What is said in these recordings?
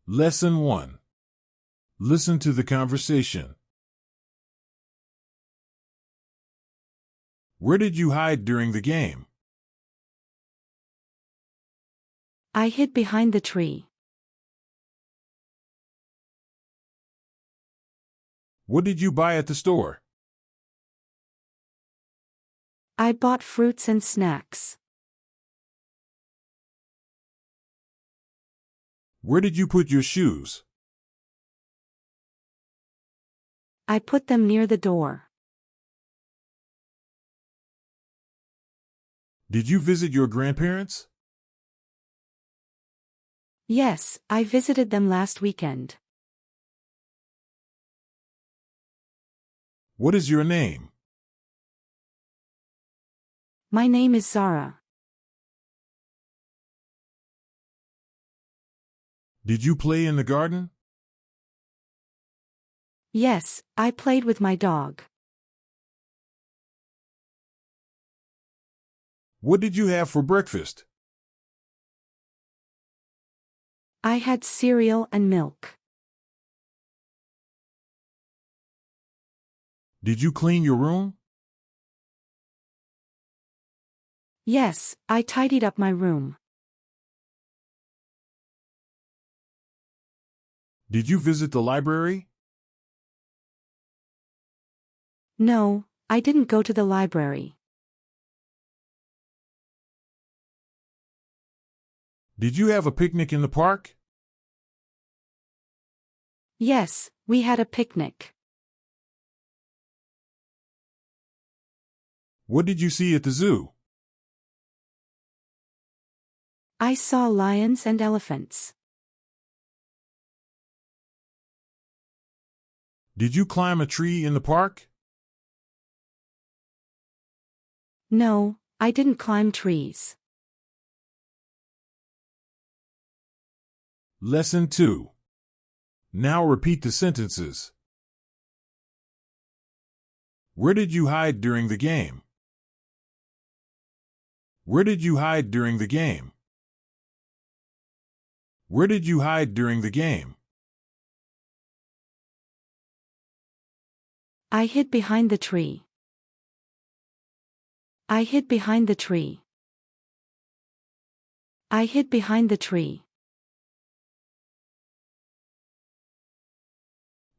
Lesson 1. Listen to the conversation. Where did you hide during the game? I hid behind the tree. What did you buy at the store? I bought fruits and snacks. Where did you put your shoes? I put them near the door. Did you visit your grandparents? Yes, I visited them last weekend. What is your name? My name is Zara. Did you play in the garden? Yes, I played with my dog. What did you have for breakfast? I had cereal and milk. Did you clean your room? Yes, I tidied up my room. Did you visit the library? No, I didn't go to the library. Did you have a picnic in the park? Yes, we had a picnic. What did you see at the zoo? I saw lions and elephants. Did you climb a tree in the park? No, I didn't climb trees. Lesson 2. Now repeat the sentences. Where did you hide during the game? Where did you hide during the game? Where did you hide during the game? I hid behind the tree. I hid behind the tree. I hid behind the tree.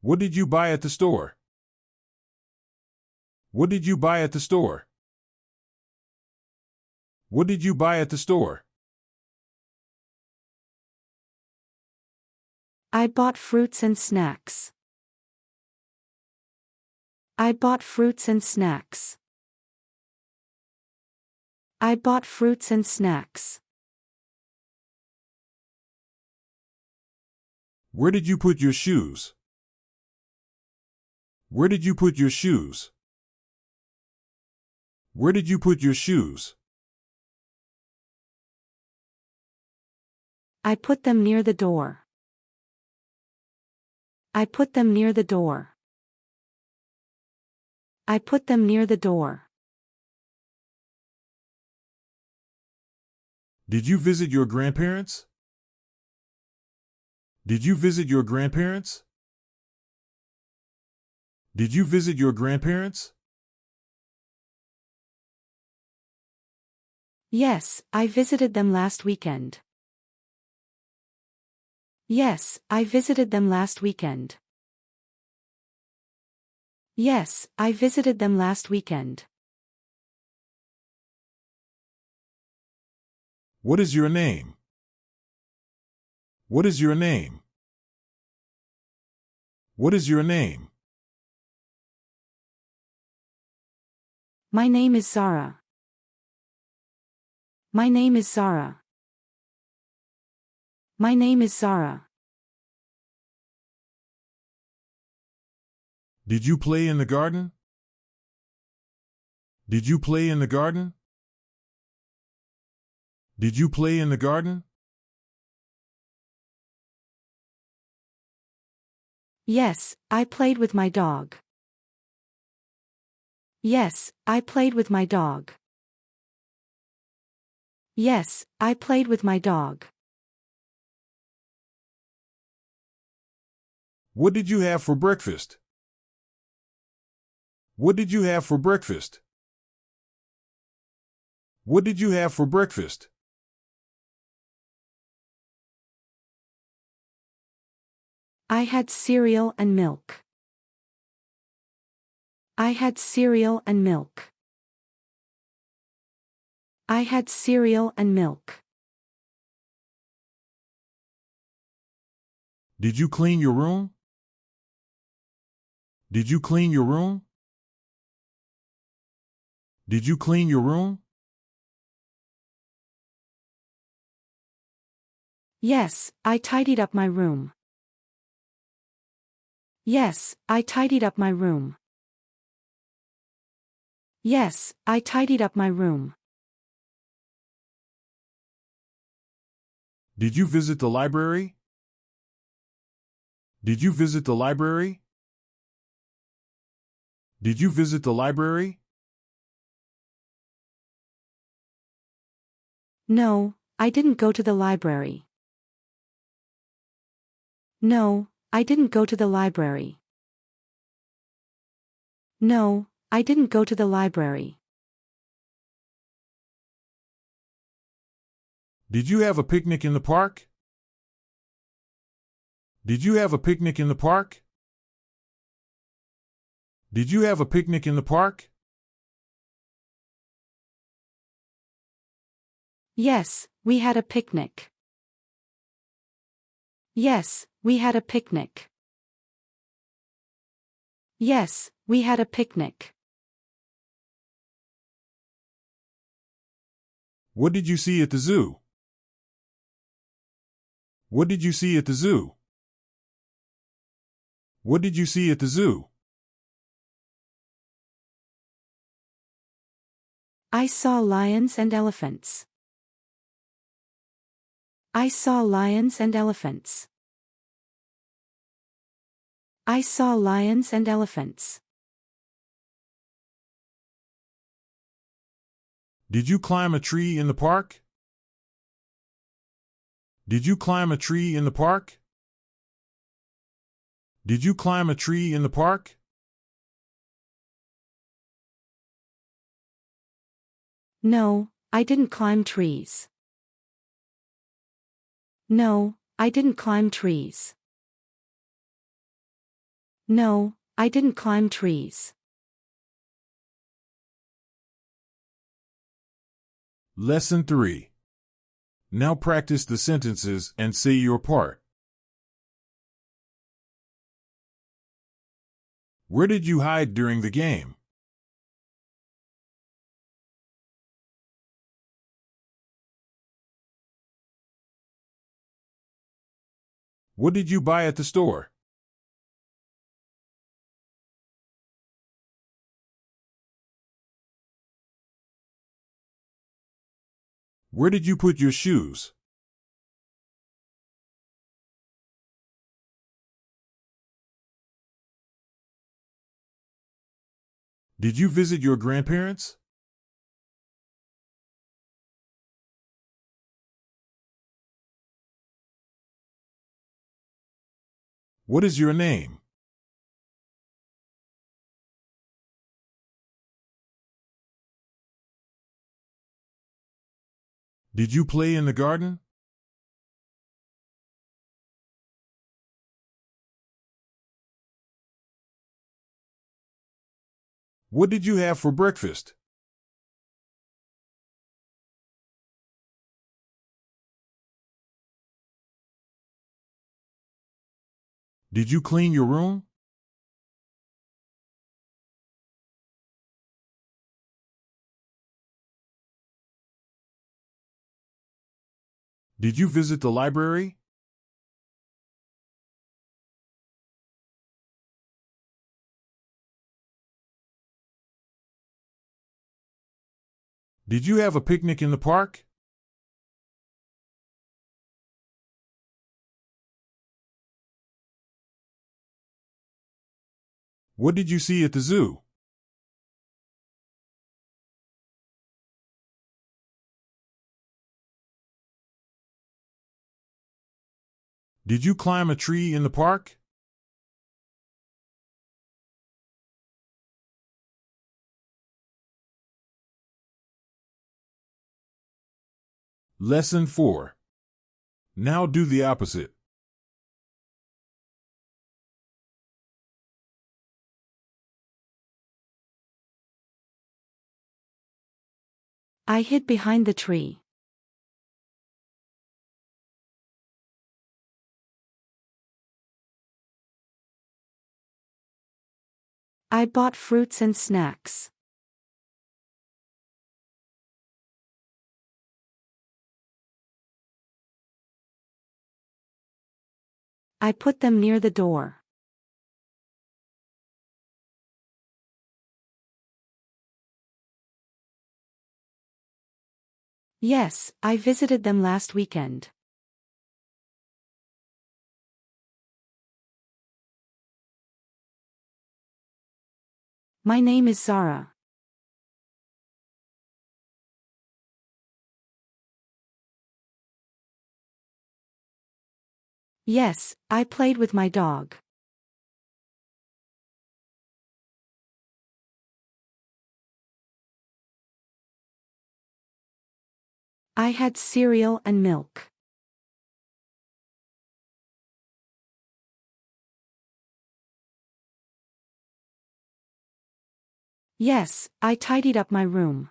What did you buy at the store? What did you buy at the store? What did you buy at the store? I bought fruits and snacks. I bought fruits and snacks. I bought fruits and snacks. Where did you put your shoes? Where did you put your shoes? Where did you put your shoes? I put them near the door. I put them near the door. I put them near the door. Did you visit your grandparents? Did you visit your grandparents? Did you visit your grandparents? Yes, I visited them last weekend. Yes, I visited them last weekend. Yes, I visited them last weekend. What is your name? What is your name? What is your name? My name is Zara. My name is Zara. My name is Zara. Did you play in the garden? Did you play in the garden? Did you play in the garden? Yes, I played with my dog. Yes, I played with my dog. Yes, I played with my dog. What did you have for breakfast? What did you have for breakfast? What did you have for breakfast? I had cereal and milk. I had cereal and milk. I had cereal and milk. Did you clean your room? Did you clean your room? Did you clean your room? Yes, I tidied up my room. Yes, I tidied up my room. Yes, I tidied up my room. Did you visit the library? Did you visit the library? Did you visit the library? No, I didn't go to the library. No, I didn't go to the library. No, I didn't go to the library. Did you have a picnic in the park? Did you have a picnic in the park? Did you have a picnic in the park? Yes, we had a picnic. Yes, we had a picnic. Yes, we had a picnic. What did you see at the zoo? What did you see at the zoo? What did you see at the zoo? I saw lions and elephants. I saw lions and elephants. I saw lions and elephants. Did you climb a tree in the park? Did you climb a tree in the park? Did you climb a tree in the park? No, I didn't climb trees. No, I didn't climb trees. No, I didn't climb trees. Lesson 3. Now practice the sentences and say your part. Where did you hide during the game? What did you buy at the store? Where did you put your shoes? Did you visit your grandparents? What is your name? Did you play in the garden? What did you have for breakfast? Did you clean your room? Did you visit the library? Did you have a picnic in the park? What did you see at the zoo? Did you climb a tree in the park? Lesson 4. Now do the opposite. I hid behind the tree. I bought fruits and snacks. I put them near the door. Yes, I visited them last weekend. My name is Zara. Yes, I played with my dog. I had cereal and milk. Yes, I tidied up my room.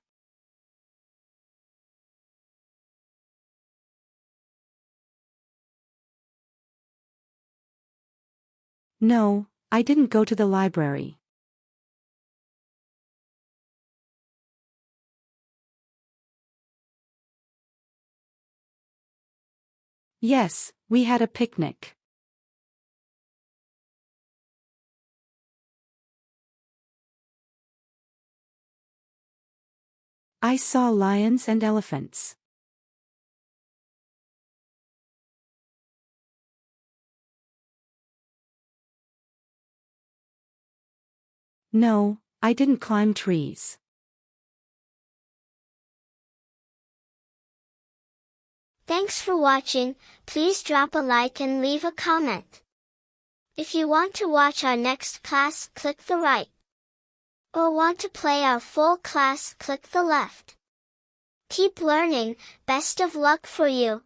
No, I didn't go to the library. Yes, we had a picnic. I saw lions and elephants. No, I didn't climb trees. Thanks for watching. Please drop a like and leave a comment. If you want to watch our next class, click the right. Or want to play our full class, click the left. Keep learning. Best of luck for you.